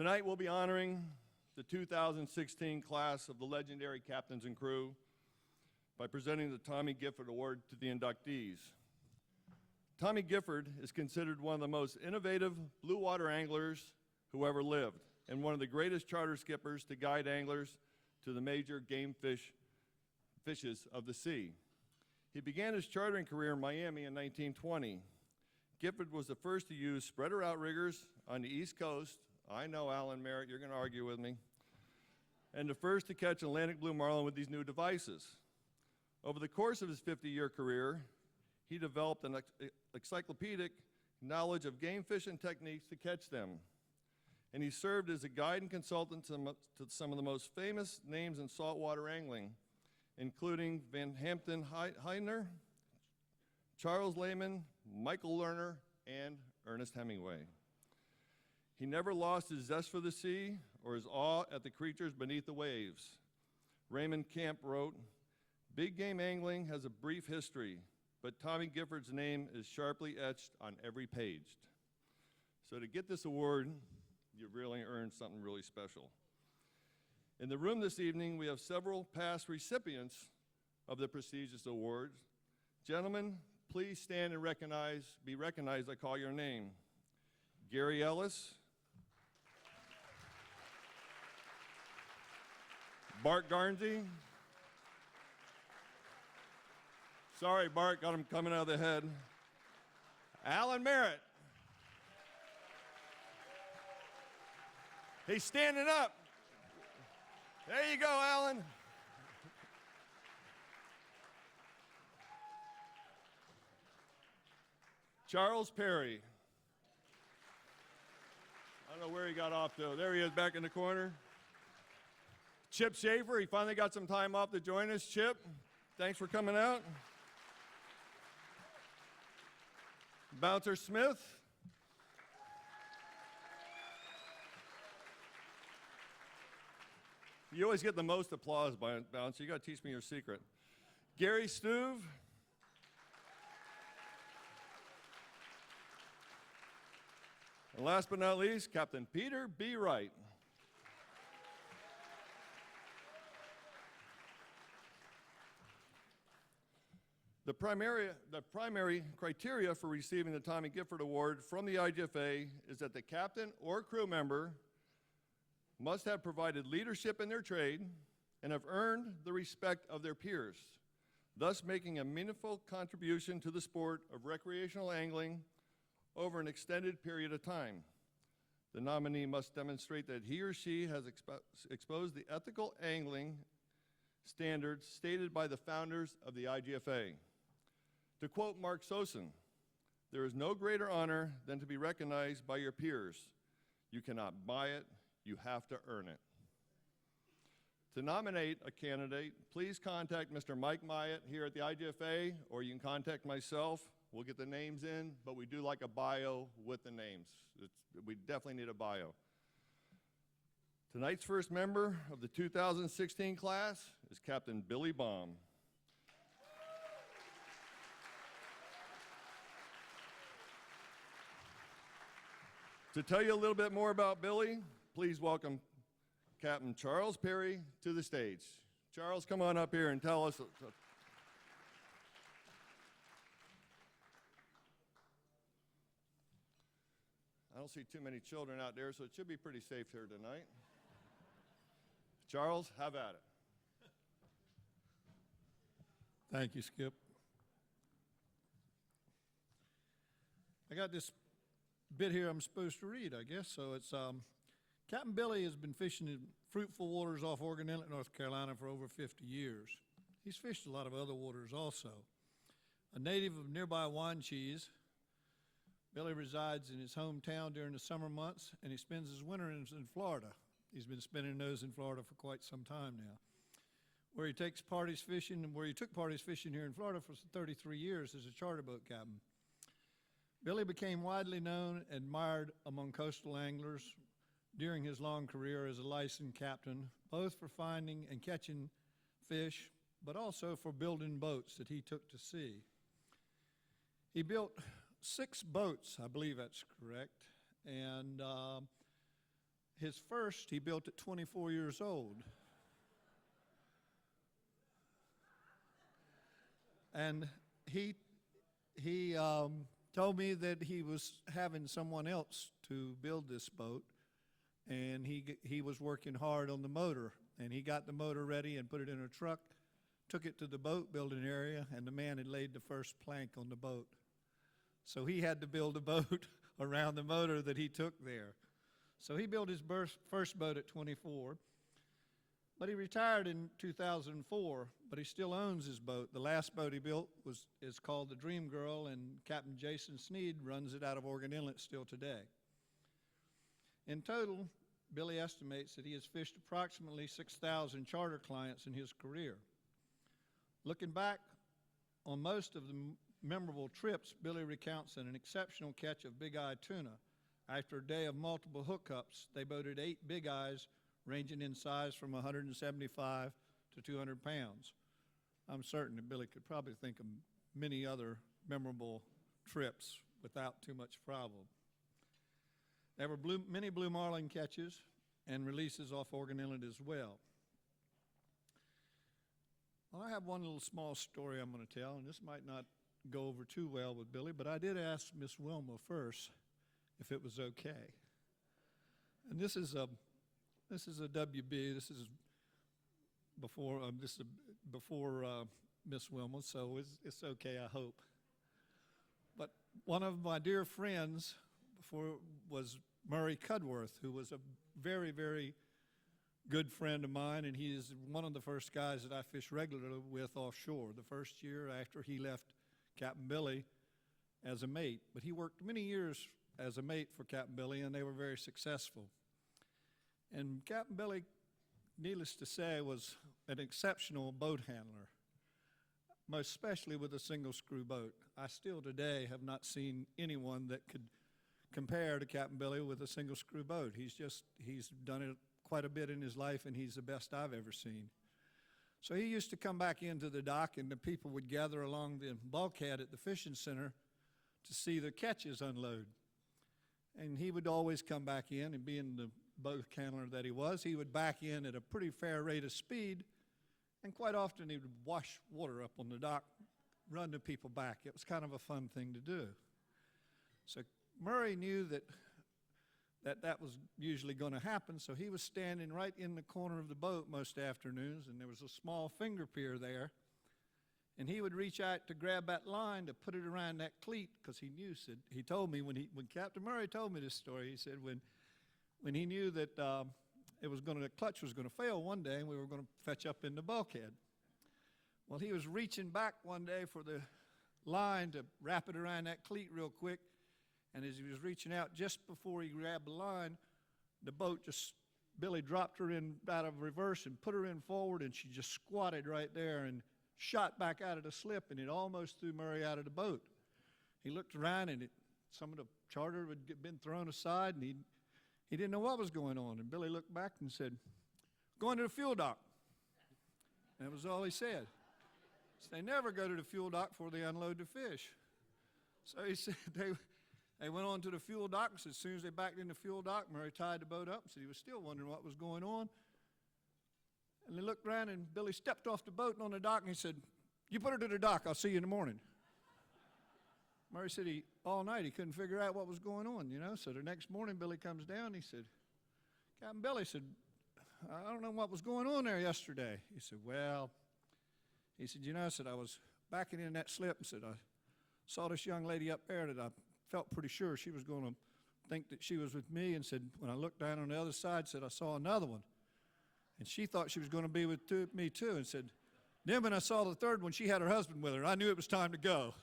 Tonight we'll be honoring the 2016 class of the legendary captains and crew by presenting the Tommy Gifford Award to the inductees. Tommy Gifford is considered one of the most innovative blue water anglers who ever lived, and one of the greatest charter skippers to guide anglers to the major game fishes of the sea. He began his chartering career in Miami in 1920. Gifford was the first to use spreader outriggers on the East Coast. I know, Alan Merritt, you're going to argue with me. And the first to catch Atlantic blue marlin with these new devices. Over the course of his 50-year career, he developed an encyclopedic knowledge of game fishing techniques to catch them. And he served as a guide and consultant to some of the most famous names in saltwater angling, including Van Hampton Heidner, Charles Lehman, Michael Lerner, and Ernest Hemingway. He never lost his zest for the sea or his awe at the creatures beneath the waves. Raymond Camp wrote, "Big game angling has a brief history, but Tommy Gifford's name is sharply etched on every page." So to get this award, you really earned something really special. In the room this evening, we have several past recipients of the prestigious awards. Gentlemen, please stand and be recognized. I call your name. Gary Ellis, Bart Garnsey. Sorry, Bart, got him coming out of the head. Alan Merritt. He's standing up. There you go, Alan. Charles Perry. I don't know where he got off to. There he is back in the corner. Chip Schaefer, he finally got some time off to join us. Chip, thanks for coming out. Bouncer Smith. You always get the most applause by Bouncer. You got to teach me your secret. Gary Stuve. And last but not least, Captain Peter B. Wright. The primary criteria for receiving the Tommy Gifford Award from the IGFA is that the captain or crew member must have provided leadership in their trade and have earned the respect of their peers, thus making a meaningful contribution to the sport of recreational angling over an extended period of time. The nominee must demonstrate that he or she has exposed the ethical angling standards stated by the founders of the IGFA. To quote Mark Sosin, "There is no greater honor than to be recognized by your peers. You cannot buy it, you have to earn it." To nominate a candidate, please contact Mr. Mike Myatt here at the IGFA, or you can contact myself. We'll get the names in, but we do like a bio with the names. We definitely need a bio. Tonight's first member of the 2016 class is Captain Billy Baum. To tell you a little bit more about Billy, please welcome Captain Charles Perry to the stage. Charles, come on up here and tell us. I don't see too many children out there, so it should be pretty safe here tonight. Charles, have at it. Thank you, Skip. I got this bit here I'm supposed to read, I guess. So it's Captain Billy has been fishing in fruitful waters off Oregon Inlet, North Carolina for over 50 years. He's fished a lot of other waters also. A native of nearby Wanchese, Billy resides in his hometown during the summer months, and he spends his winter in Florida. He's been spending those in Florida for quite some time now. Where he took parties fishing here in Florida for 33 years as a charter boat captain. Billy became widely known and admired among coastal anglers during his long career as a licensed captain, both for finding and catching fish, but also for building boats that he took to sea. He built 6 boats, I believe that's correct, and his first he built at 24 years old. And he told me that he was having someone else to build this boat, and he was working hard on the motor, and he got the motor ready and put it in a truck, took it to the boat building area, and the man had laid the first plank on the boat. So he had to build a boat around the motor that he took there. So he built his first boat at 24, but he retired in 2004, but he still owns his boat. The last boat he built is called the Dream Girl, and Captain Jason Sneed runs it out of Organ Inlet still today. In total, Billy estimates that he has fished approximately 6,000 charter clients in his career. Looking back on most of the memorable trips, Billy recounts an exceptional catch of big eye tuna. After a day of multiple hookups, they boated 8 big eyes, ranging in size from 175 to 200 pounds. I'm certain that Billy could probably think of many other memorable trips without too much problem. There were many blue marlin catches and releases off Organ Inlet as well. Well, I have one little small story I'm going to tell, and this might not go over too well with Billy, but I did ask Miss Wilma first if it was okay. And this is a WB. This is before Miss Wilma, so it's okay, I hope. But one of my dear friends before was Murray Cudworth, who was a very, very good friend of mine, and he is one of the first guys that I fished regularly with offshore. The first year after he left Captain Billy as a mate, but he worked many years as a mate for Captain Billy, and they were very successful. And Captain Billy, needless to say, was an exceptional boat handler, most especially with a single screw boat. I still today have not seen anyone that could compare to Captain Billy with a single screw boat. He's done it quite a bit in his life, and he's the best I've ever seen. So he used to come back into the dock, and the people would gather along the bulkhead at the fishing center to see the catches unload. And he would always come back in, and being the boat handler that he was, he would back in at a pretty fair rate of speed, and quite often he would wash water up on the dock, run the people back. It was kind of a fun thing to do. So Murray knew that was usually going to happen, so he was standing right in the corner of the boat most afternoons, and there was a small finger pier there, and he would reach out to grab that line to put it around that cleat, because he knew, he told me when Captain Murray told me this story, he said when he knew that the clutch was going to fail one day and we were going to fetch up in the bulkhead. Well, he was reaching back one day for the line to wrap it around that cleat real quick, and as he was reaching out, just before he grabbed the line, Billy dropped her in out of reverse and put her in forward, and she just squatted right there and shot back out of the slip, and it almost threw Murray out of the boat. He looked around, and some of the charter had been thrown aside, and he didn't know what was going on. And Billy looked back and said, "Going to the fuel dock." And that was all he said. So they never go to the fuel dock before they unload the fish. So he said they went on to the fuel dock, and so as soon as they backed in the fuel dock, Murray tied the boat up and said he was still wondering what was going on. And they looked around, and Billy stepped off the boat and on the dock, and he said, "You put her to the dock, I'll see you in the morning." Murray said all night he couldn't figure out what was going on, So the next morning, Billy comes down, he said, "Captain Billy," said, "I don't know what was going on there yesterday." He said, "Well," he said, I said, "I was backing in that slip," and said, "I saw this young lady up there that I felt pretty sure she was going to think that she was with me," and said, "When I looked down on the other side," said, "I saw another one. And she thought she was going to be with me too," and said, "Then when I saw the third one, she had her husband with her. I knew it was time to go."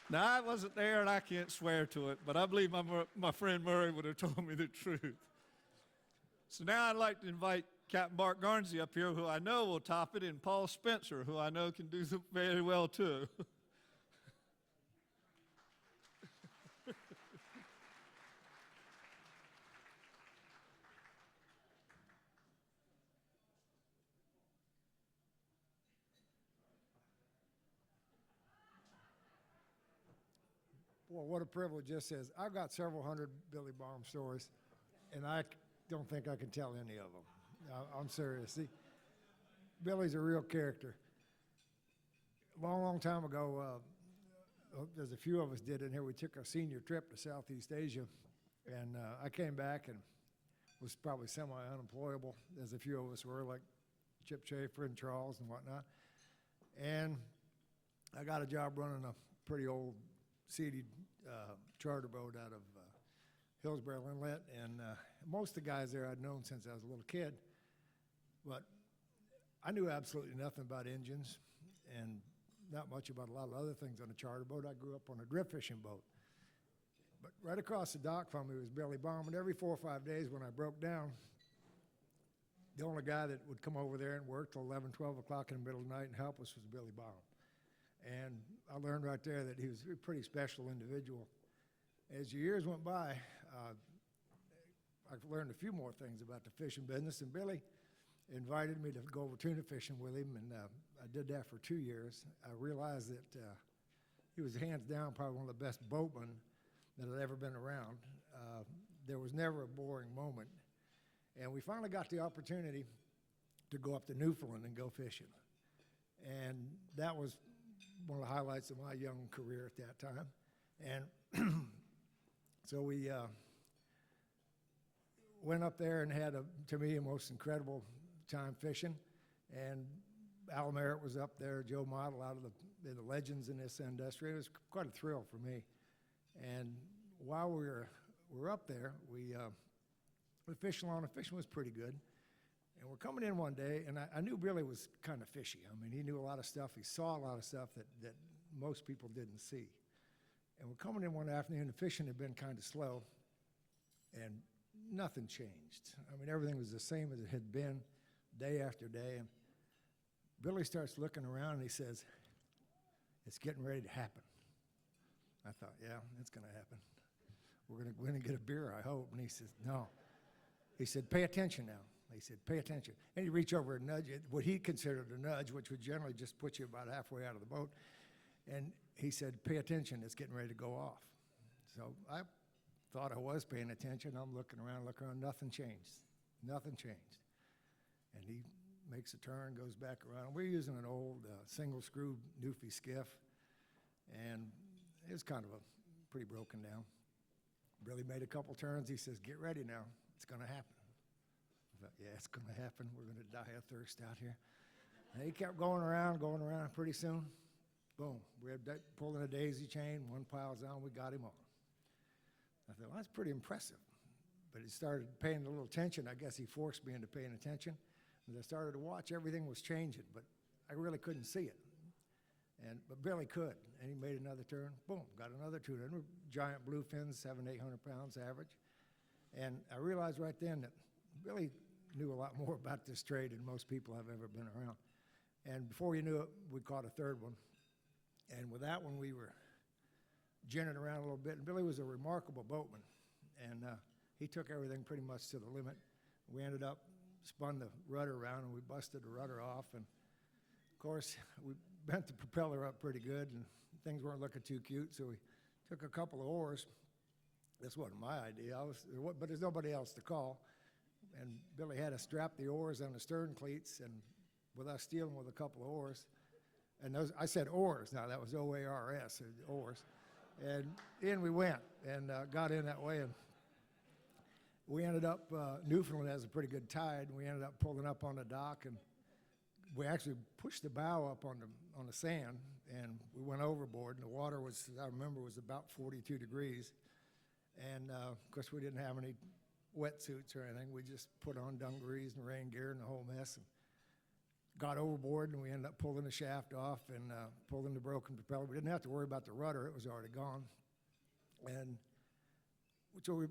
Now, I wasn't there, and I can't swear to it, but I believe my friend Murray would have told me the truth. So now I'd like to invite Captain Bart Garnsey up here, who I know will top it, and Paul Spencer, who I know can do very well too. Well, what a privilege this is. I've got several hundred Billy Baum stories, and don't think I can tell any of them. I'm serious. See, Billy's a real character. A long, long time ago, there's a few of us did in here. We took a senior trip to Southeast Asia, and I came back and was probably semi-unemployable, as a few of us were, like Chip Schaefer and Charles and whatnot. And I got a job running a pretty old seated charter boat out of Hillsborough Inlet, and most of the guys there I'd known since I was a little kid, but I knew absolutely nothing about engines and not much about a lot of other things on a charter boat. I grew up on a drift fishing boat. But right across the dock from me was Billy Baum, and every 4 or 5 days when I broke down, the only guy that would come over there and work till 11, 12 o'clock in the middle of the night and help us was Billy Baum. And I learned right there that he was a pretty special individual. As the years went by, I've learned a few more things about the fishing business, and Billy invited me to go over tuna fishing with him, and I did that for 2 years. I realized that he was hands down probably one of the best boatmen that had ever been around. There was never a boring moment. And we finally got the opportunity to go up to Newfoundland and go fishing. And that was one of the highlights of my young career at that time. And so we went up there and had, to me, a most incredible time fishing. And Al Merritt was up there, Joe Model, out of the legends in this industry. It was quite a thrill for me. And while we were up there, we fished along. The fishing was pretty good. And we're coming in one day, and I knew Billy was kind of fishy. I mean, he knew a lot of stuff. He saw a lot of stuff that most people didn't see. And we're coming in one afternoon, the fishing had been kind of slow, and nothing changed. I mean, everything was the same as it had been day after day. And Billy starts looking around, and he says, "It's getting ready to happen." I thought, yeah, it's going to happen. We're going to get a beer, I hope. And he says, no. He said, "Pay attention now." He said, "Pay attention." And he'd reach over and nudge it, what he considered a nudge, which would generally just put you about halfway out of the boat. And he said, "Pay attention, it's getting ready to go off." So I thought I was paying attention. I'm looking around, nothing changed. Nothing changed. And he makes a turn, goes back around. We're using an old single-screw Newfie skiff, and it was kind of pretty broken down. Billy made a couple turns. He says, "Get ready now. It's going to happen." I thought, yeah, it's going to happen. We're going to die of thirst out here. And he kept going around. Pretty soon, boom, we had pulling a daisy chain. One pile's on. We got him on. I thought, well, that's pretty impressive. But he started paying a little attention. I guess he forced me into paying attention. As I started to watch, everything was changing, but I really couldn't see it. But Billy could, and he made another turn. Boom, got another tuna. Giant bluefins, 700, 800 pounds average. And I realized right then that Billy knew a lot more about this trade than most people have ever been around. And before you knew it, we caught a third one. And with that one, we were ginning around a little bit. And Billy was a remarkable boatman, and he took everything pretty much to the limit. We ended up spun the rudder around, and we busted the rudder off. And of course, we bent the propeller up pretty good, and things weren't looking too cute, so we took a couple of oars. This wasn't my idea, but there's nobody else to call. And Billy had us strap the oars on the stern cleats, and with us stealing with a couple of oars, and those, I said oars, now that was O-A-R-S, oars. And in we went, and got in that way, and we ended up, Newfoundland has a pretty good tide, and we ended up pulling up on the dock, and we actually pushed the bow up on the sand, and we went overboard, and the water was, I remember, was about 42 degrees. And of course, we didn't have any wetsuits or anything. We just put on dungarees and rain gear and the whole mess, and got overboard, and we ended up pulling the shaft off and pulling the broken propeller. We didn't have to worry about the rudder. It was already gone. And so we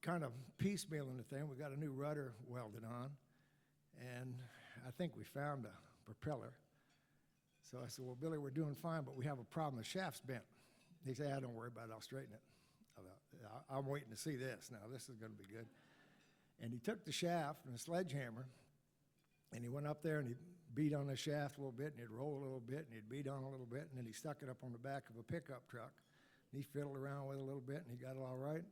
kind of piecemealing the thing. We got a new rudder welded on, and I think we found a propeller. So I said, "Well, Billy, we're doing fine, but we have a problem. The shaft's bent." He said, "Don't worry about it. I'll straighten it." I thought, I'm waiting to see this. Now, this is going to be good. And he took the shaft and a sledgehammer, and he went up there and he beat on the shaft a little bit, and he'd roll a little bit, and he'd beat on a little bit, and then he stuck it up on the back of a pickup truck. he fiddled around with it a little bit, and he got it all right.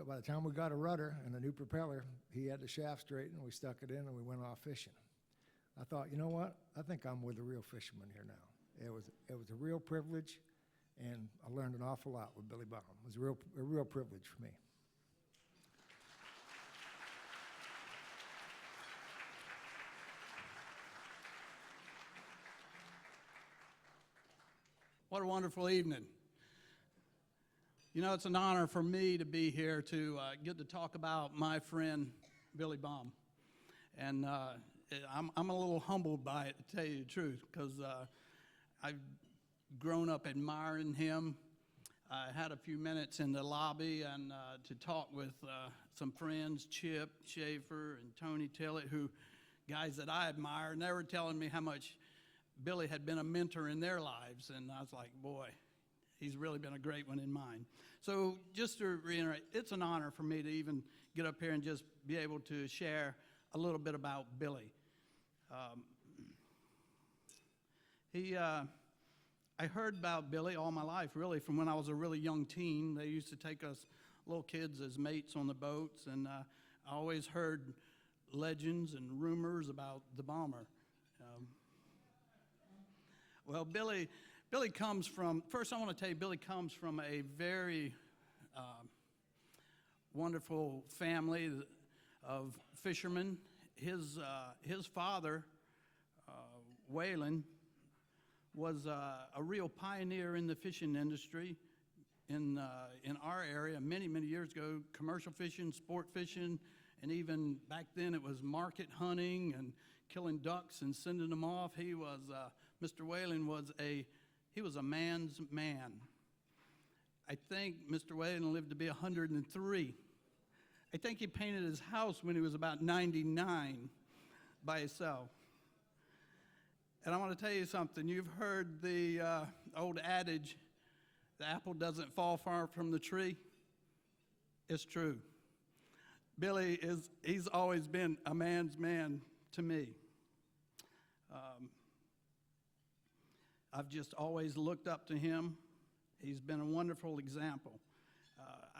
By the time we got a rudder and a new propeller, he had the shaft straightened, and we stuck it in, and we went off fishing. I thought, you know what? I think I'm with a real fisherman here now. It was a real privilege, and I learned an awful lot with Billy Baum. It was a real privilege for me. What a wonderful evening. You know, it's an honor for me to be here to get to talk about my friend, Billy Baum. And I'm a little humbled by it, to tell you the truth, because I've grown up admiring him. I had a few minutes in the lobby and to talk with some friends, Chip Schaefer and Tony Tillett, guys that I admire, and they were telling me how much Billy had been a mentor in their lives, and I was like, boy, he's really been a great one in mine. So just to reiterate, it's an honor for me to even get up here and just be able to share a little bit about Billy. I heard about Billy all my life, really, from when I was a really young teen. They used to take us little kids as mates on the boats, and I always heard legends and rumors about the bomber. Well, Billy comes from, first I want to tell you, Billy comes from a very wonderful family of fishermen. His father, Waylon, was a real pioneer in the fishing industry in our area many, many years ago. Commercial fishing, sport fishing, and even back then it was market hunting and killing ducks and sending them off. Mr. Whalen was a man's man. I think Mr. Whalen lived to be 103. I think he painted his house when he was about 99 by himself. And I want to tell you something. You've heard the old adage, the apple doesn't fall far from the tree. It's true. Billy he's always been a man's man to me. I've just always looked up to him. He's been a wonderful example.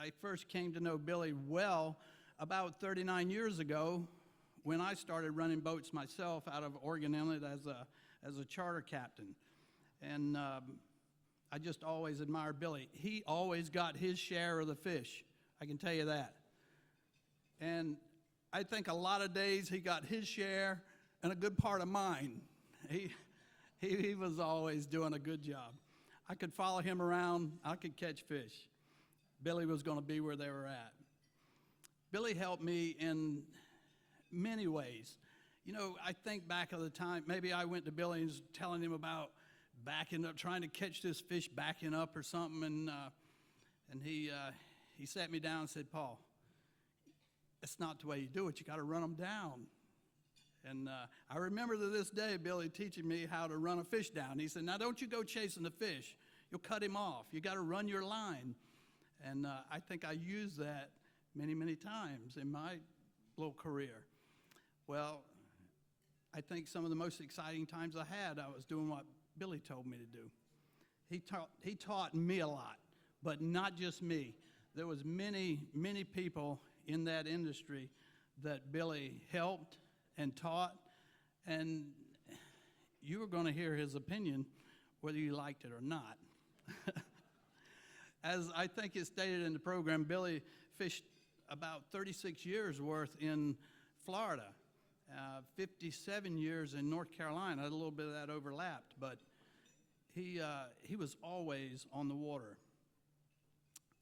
I first came to know Billy well about 39 years ago when I started running boats myself out of Oregon Inlet as a charter captain. And I just always admired Billy. He always got his share of the fish, I can tell you that. And I think a lot of days he got his share and a good part of mine. He was always doing a good job. I could follow him around. I could catch fish. Billy was going to be where they were at. Billy helped me in many ways. You know, I think back of the time, maybe I went to Billy and was telling him about backing up, trying to catch this fish backing up or something, and he sat me down and said, Paul, that's not the way you do it. You got to run them down. And I remember to this day Billy teaching me how to run a fish down. He said, now don't you go chasing the fish. You'll cut him off. You got to run your line. And I think I used that many, many times in my little career. Well, I think some of the most exciting times I had, I was doing what Billy told me to do. He taught me a lot, but not just me. There was many, many people in that industry that Billy helped and taught, and you were going to hear his opinion whether you liked it or not. As I think is stated in the program, Billy fished about 36 years worth in Florida, 57 years in North Carolina. A little bit of that overlapped, but he was always on the water.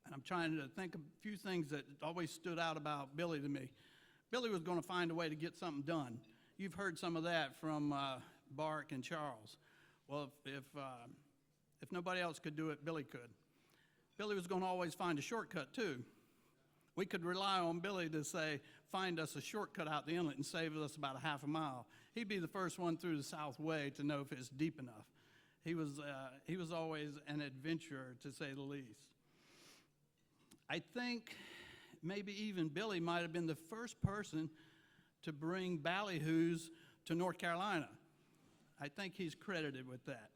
And I'm trying to think of a few things that always stood out about Billy to me. Billy was going to find a way to get something done. You've heard some of that from Bark and Charles. Well, if nobody else could do it, Billy could. Billy was going to always find a shortcut, too. We could rely on Billy to say, find us a shortcut out the inlet and save us about a half a mile. He'd be the first one through the South Way to know if it's deep enough. He was always an adventurer, to say the least. I think maybe even Billy might have been the first person to bring ballyhoos to North Carolina. I think he's credited with that.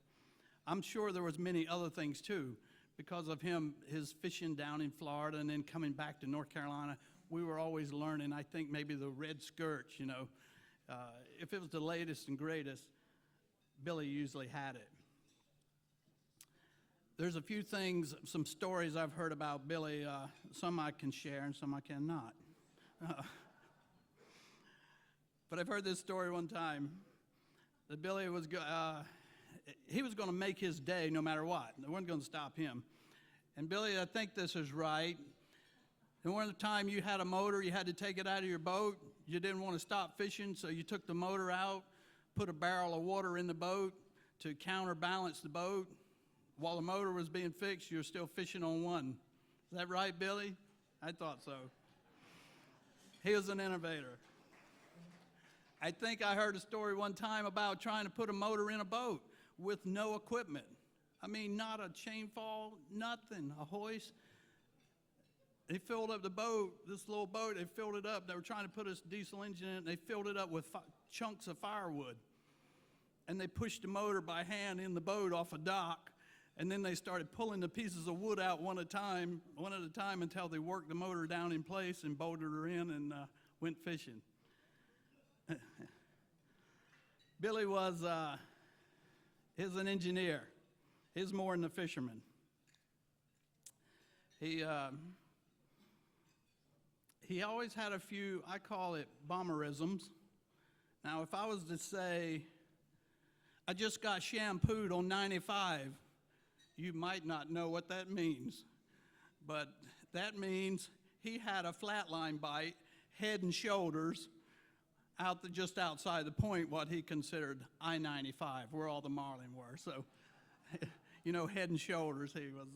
I'm sure there was many other things too. because of him, his fishing down in Florida and then coming back to North Carolina, we were always learning. I think maybe the red skirts, you know. If it was the latest and greatest, Billy usually had it. There's a few things, some stories I've heard about Billy. Some I can share and some I cannot. But I've heard this story one time that Billy was he was going to make his day no matter what. They weren't going to stop him. And Billy, I think this is right. And one time you had a motor, you had to take it out of your boat. You didn't want to stop fishing, so you took the motor out, put a barrel of water in the boat to counterbalance the boat. While the motor was being fixed, you were still fishing on one. Is that right, Billy? I thought so. He was an innovator. I think I heard a story one time about trying to put a motor in a boat with no equipment. I mean, not a chain fall, nothing, a hoist. They filled up the boat, this little boat, they filled it up. They were trying to put a diesel engine in it, and they filled it up with chunks of firewood. And they pushed the motor by hand in the boat off a dock, and then they started pulling the pieces of wood out one at a time until they worked the motor down in place and bolted her in and went fishing. Billy was an engineer. He's more than a fisherman. He always had a few, I call it Baumerisms. Now, if I was to say, I just got shampooed on 95, you might not know what that means. But that means he had a flatline bite, head and shoulders, just outside the point, what he considered I-95, where all the marlin were. So, you know, head and shoulders, he was,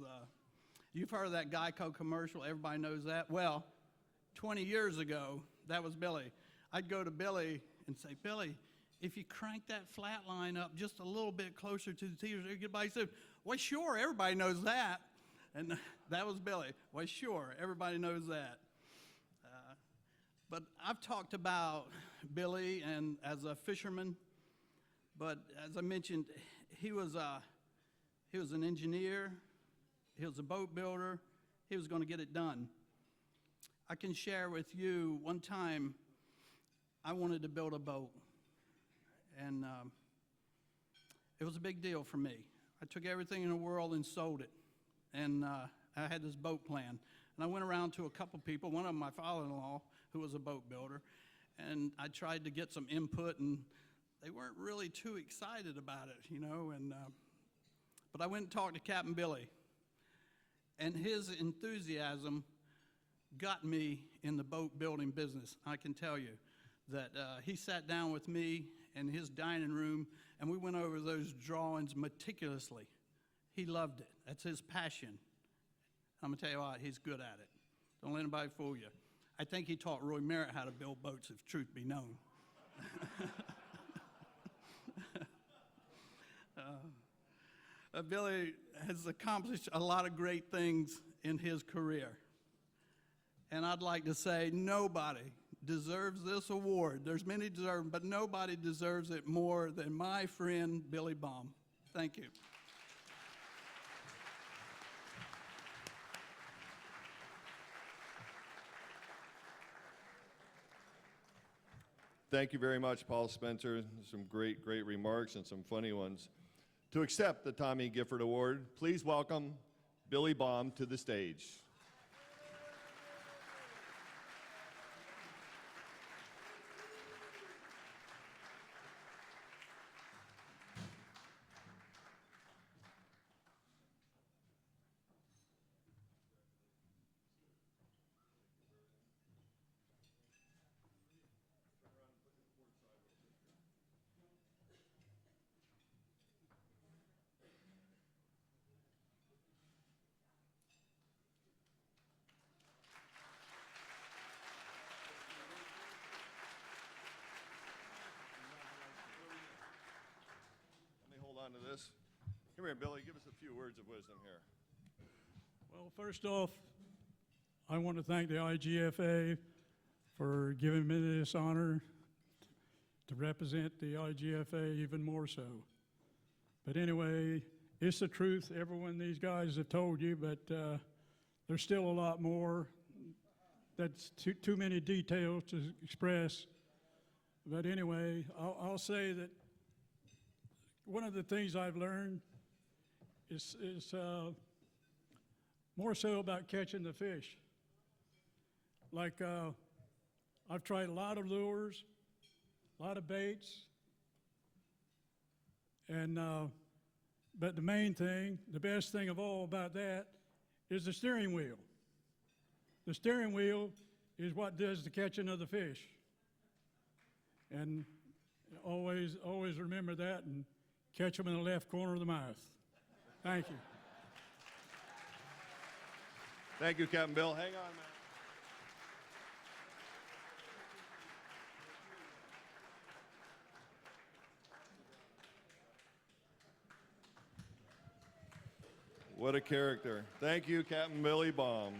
you've heard of that Geico commercial, everybody knows that. Well, 20 years ago, that was Billy. I'd go to Billy and say, Billy, if you crank that flat line up just a little bit closer to the teeter, everybody said, well, sure, everybody knows that. And that was Billy. Well, sure, everybody knows that. But I've talked about Billy and as a fisherman, but as I mentioned, he was an engineer, he was a boat builder, he was going to get it done. I can share with you, one time I wanted to build a boat, and it was a big deal for me. I took everything in the world and sold it, and I had this boat plan. And I went around to a couple people, one of them my father-in-law, who was a boat builder, and I tried to get some input, and they weren't really too excited about it, you know. But I went and talked to Captain Billy, and his enthusiasm got me in the boat building business. I can tell you that he sat down with me in his dining room, and we went over those drawings meticulously. He loved it. That's his passion. I'm going to tell you what, he's good at it. Don't let anybody fool you. I think he taught Roy Merritt how to build boats, if truth be known. Billy has accomplished a lot of great things in his career. And I'd like to say nobody deserves this award. There's many deserve, but nobody deserves it more than my friend Billy Baum. Thank you. Thank you very much, Paul Spencer. Some great remarks and some funny ones. To accept the Tommy Gifford Award, please welcome Billy Baum to the stage. To this. Come here, Billy. Give us a few words of wisdom here. Well, first off, I want to thank the IGFA for giving me this honor to represent the IGFA even more so. But anyway, it's the truth. Every one of these guys have told you, but there's still a lot more. That's too many details to express. But anyway, I'll say that one of the things I've learned is more so about catching the fish. Like I've tried a lot of lures, a lot of baits, and but the main thing, the best thing of all about that is the steering wheel. The steering wheel is what does the catching of the fish. And always remember that and catch them in the left corner of the mouth. Thank you. Thank you, Captain Bill. Hang on, man. What a character. Thank you, Captain Billy Baum.